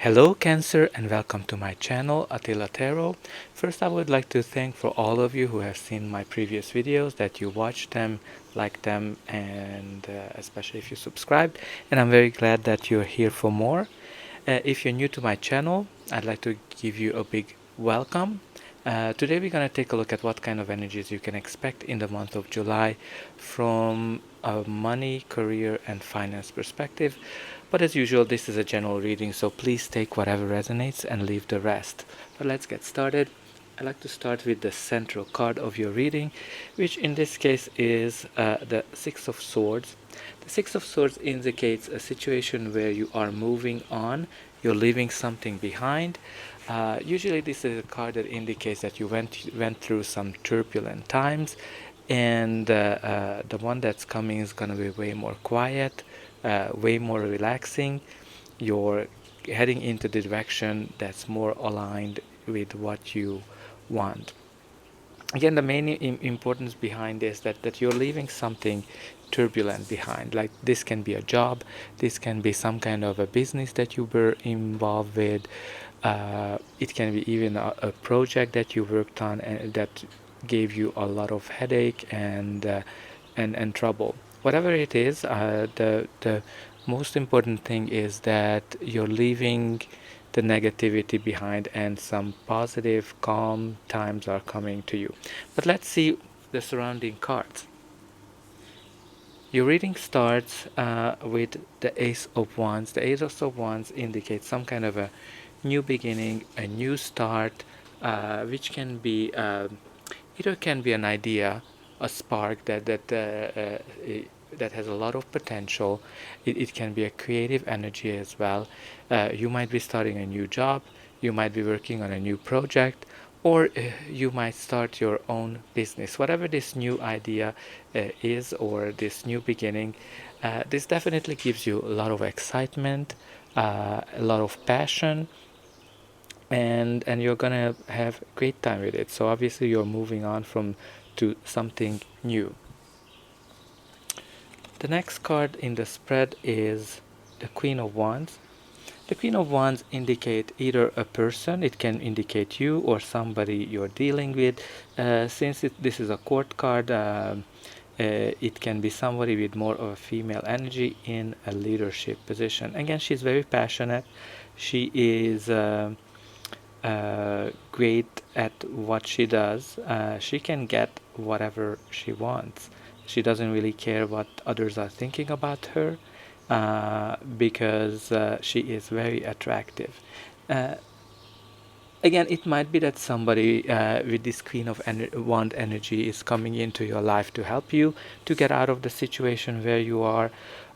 Hello Cancer and welcome to my channel Attila Tarot. First I would like to thank for all of you who have seen my previous videos, that you watched them, liked them, and especially if you subscribed, and I'm very glad that you're here for more. If you're new to my channel, I'd like to give you a big welcome. Today we're going to take a look at what kind of energies you can expect in the month of July from a money, career and finance perspective. But as usual, this is a general reading, so please take whatever resonates and leave the rest. But let's get started. I'd like to start with the central card of your reading, which in this case is the Six of Swords. The Six of Swords indicates a situation where you are moving on, you're leaving something behind. Usually this is a card that indicates that you went through some turbulent times, and the one that's coming is going to be way more quiet, way more relaxing. You're heading into the direction that's more aligned with what you want. Again, the main importance behind this that you're leaving something turbulent behind. Like, this can be a job, this can be some kind of a business that you were involved with. It can be even a project that you worked on and that gave you a lot of headache and trouble. Whatever it is, the most important thing is that you're leaving the negativity behind and some positive, calm times are coming to you. But let's see the surrounding cards. Your reading starts with the Ace of Wands. The Ace of Wands indicates some kind of a new beginning, a new start, which can be either can be an idea, a spark that has a lot of potential. It can be a creative energy as well. You might be starting a new job, you might be working on a new project, or you might start your own business. Whatever this new idea is, or this new beginning, this definitely gives you a lot of excitement, a lot of passion, and you're gonna have a great time with it. So obviously you're moving on from to something new. The next card in the spread is the Queen of Wands. The Queen of Wands indicate either a person, it can indicate you or somebody you're dealing with. Since this is a court card, it can be somebody with more of a female energy in a leadership position. Again, she's very passionate. She is great at what she does. She can get whatever she wants. She doesn't really care what others are thinking about her, because she is very attractive. Uh, Again, it might be that somebody with this Queen of Wand energy is coming into your life to help you to get out of the situation where you are.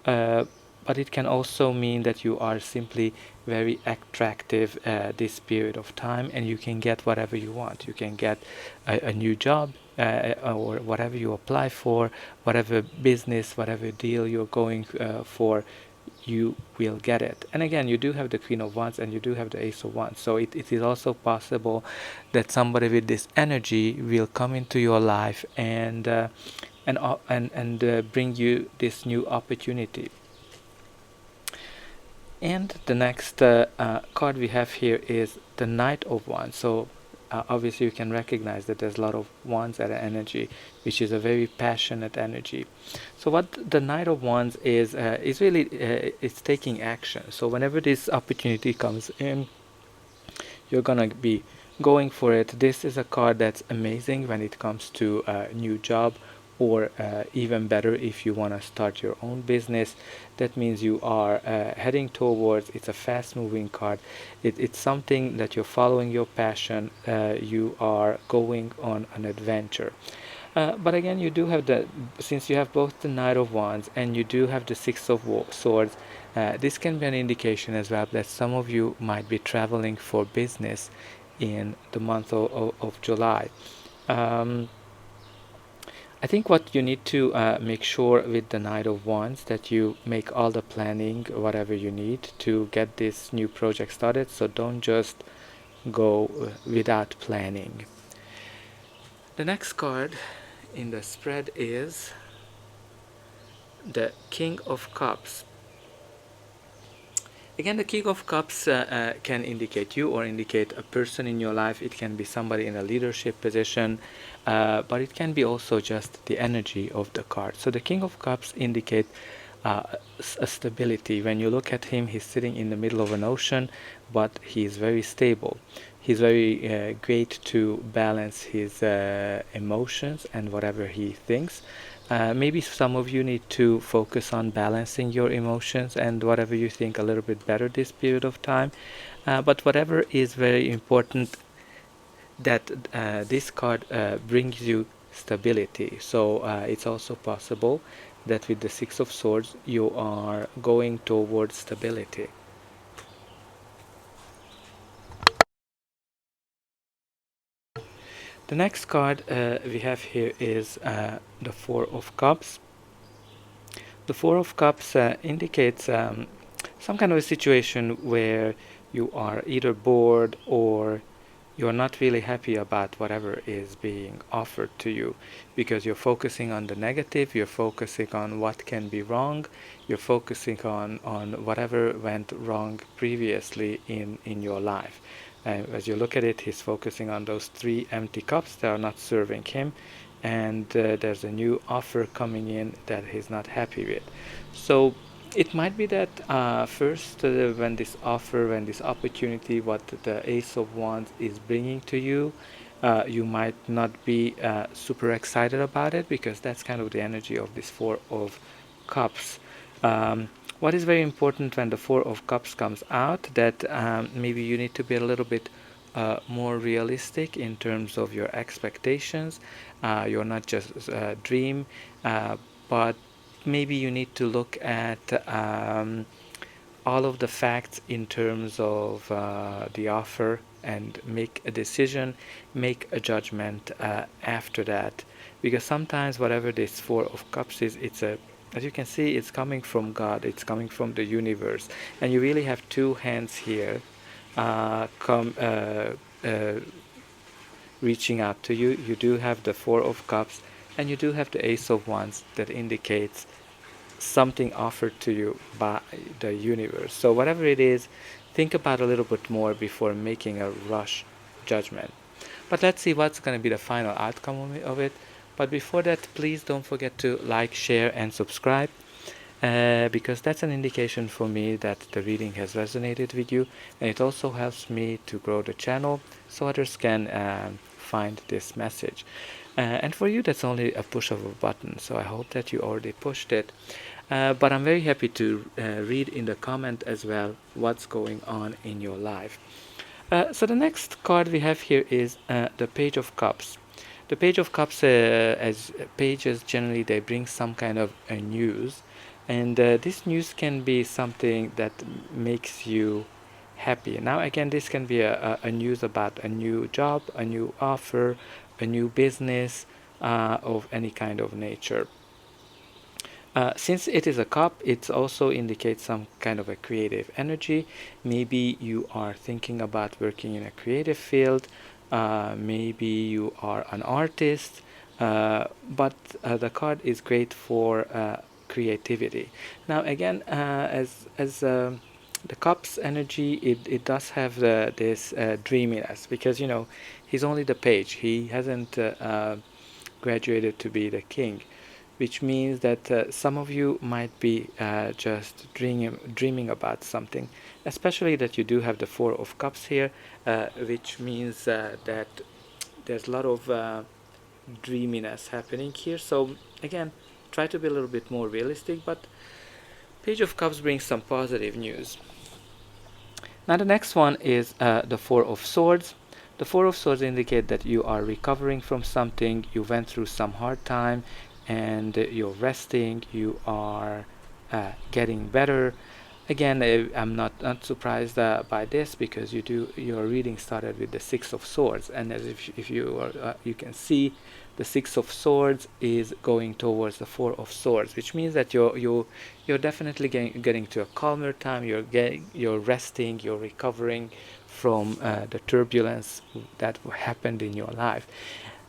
Uh, but it can also mean that you are simply very attractive this period of time, and you can get whatever you want. You can get a new job, or whatever you apply for, whatever business, whatever deal you're going for, you will get it. And again, you do have the Queen of Wands and you do have the Ace of Wands, so it is also possible that somebody with this energy will come into your life and bring you this new opportunity. And the next card we have here is the Knight of Wands. So obviously you can recognize that there's a lot of Wands at energy, which is a very passionate energy. So what the Knight of Wands is really it's taking action. So whenever this opportunity comes in, you're gonna be going for it. This is a card that's amazing when it comes to a new job, or even better if you want to start your own business. That means you are heading towards, it's a fast moving card. It's something that you're following your passion, you are going on an adventure. But again, you do have since you have both the Knight of Wands and you do have the Six of Swords, this can be an indication as well that some of you might be traveling for business in the month of July. I think what you need to make sure with the Knight of Wands, that you make all the planning, whatever you need to get this new project started. So don't just go without planning. The next card in the spread is the King of Cups. Again, the King of Cups can indicate you or indicate a person in your life. It can be somebody in a leadership position, but it can be also just the energy of the card. So the King of Cups indicate a stability. When you look at him, he's sitting in the middle of an ocean, but he's very stable. He's very great to balance his emotions and whatever he thinks. Maybe some of you need to focus on balancing your emotions and whatever you think a little bit better this period of time. But whatever is very important, that this card brings you stability. So it's also possible that with the Six of Swords you are going towards stability. The next card we have here is the Four of Cups. The Four of Cups indicates some kind of a situation where you are either bored or you're not really happy about whatever is being offered to you, because you're focusing on the negative, you're focusing on what can be wrong, you're focusing on whatever went wrong previously in your life. As you look at it, he's focusing on those three empty cups that are not serving him, and there's a new offer coming in that he's not happy with. So it might be that first, when this offer, when this opportunity, what the Ace of Wands is bringing to you, you might not be super excited about it, because that's kind of the energy of this Four of Cups. What is very important when the Four of Cups comes out, that maybe you need to be a little bit more realistic in terms of your expectations. You're not just dream, but maybe you need to look at all of the facts in terms of the offer and make a decision, make a judgment after that. Because sometimes whatever this Four of Cups is, it's a, as you can see, it's coming from God, it's coming from the universe, and you really have two hands here reaching out to you. You do have the Four of Cups, and you do have the Ace of Wands that indicates something offered to you by the universe. So whatever it is, think about a little bit more before making a rush judgment. But let's see what's going to be the final outcome of it. But before that, please don't forget to like, share, and subscribe, because that's an indication for me that the reading has resonated with you, and it also helps me to grow the channel so others can find this message. And for you, that's only a push of a button, so I hope that you already pushed it. But I'm very happy to read in the comment as well what's going on in your life. So the next card we have here is the Page of Cups. The Page of Cups, as pages generally, they bring some kind of news, and this news can be something that makes you happy. Now again, this can be a news about a new job, a new offer, a new business of any kind of nature. Since it is a cup, it also indicates some kind of a creative energy. Maybe you are thinking about working in a creative field. Maybe you are an artist. But the card is great for creativity. Now again, as the cup's energy, it does have this dreaminess, because he's only the page. He hasn't graduated to be the king, which means that some of you might be just dreaming about something, especially that you do have the Four of Cups here, which means that there's a lot of dreaminess happening here. So again, try to be a little bit more realistic, but Page of Cups brings some positive news. Now the next one is the Four of Swords. The Four of Swords indicate that you are recovering from something, you went through some hard time, and you're resting, you are getting better. Again, I'm not surprised by this, because your reading started with the Six of Swords, and as if you can see, the Six of Swords is going towards the Four of Swords, which means that you're definitely getting to a calmer time. You're resting, you're recovering from the turbulence that happened in your life.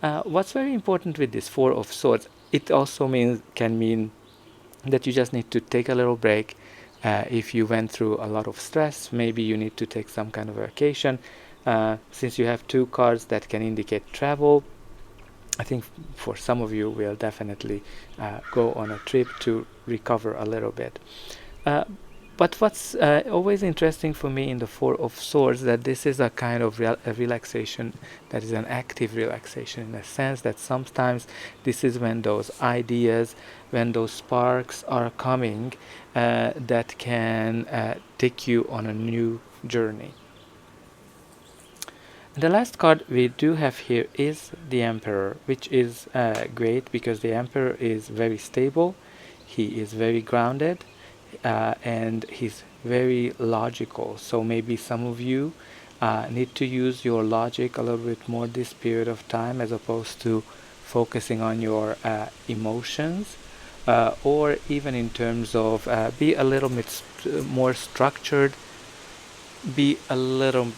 What's very important with this Four of Swords, it also can mean that you just need to take a little break, If you went through a lot of stress, maybe you need to take some kind of vacation. Since you have two cards that can indicate travel, I think for some of you will definitely go on a trip to recover a little bit. Uh, but what's always interesting for me in the Four of Swords, that this is a kind of a relaxation that is an active relaxation, in a sense that sometimes this is when those ideas, when those sparks are coming, that can take you on a new journey. The last card we do have here is the Emperor, which is great because the Emperor is very stable, he is very grounded, and he's very logical. So maybe some of you need to use your logic a little bit more this period of time, as opposed to focusing on your emotions, or even in terms of be a little bit more structured, be a little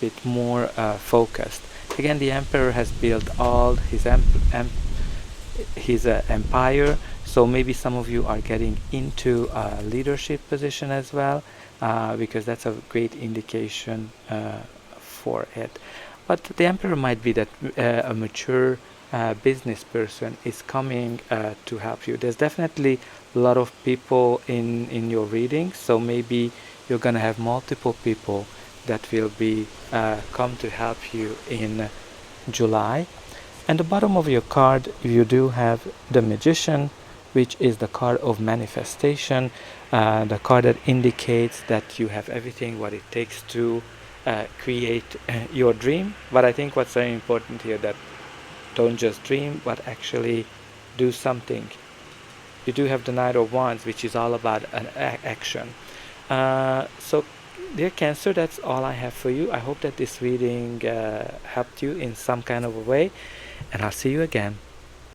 bit more focused. Again, the Emperor has built all his empire, so maybe some of you are getting into a leadership position as well, because that's a great indication for it. But the Emperor might be that a mature business person is coming to help you. There's definitely a lot of people in your reading, so maybe you're gonna have multiple people that will be come to help you in July. And the bottom of your card, you do have the Magician, which is the card of manifestation, the card that indicates that you have everything what it takes to create your dream. But I think what's very important here, that don't just dream, but actually do something. You do have the Knight of Wands, which is all about an action. So dear Cancer, that's all I have for you. I hope that this reading helped you in some kind of a way, and I'll see you again.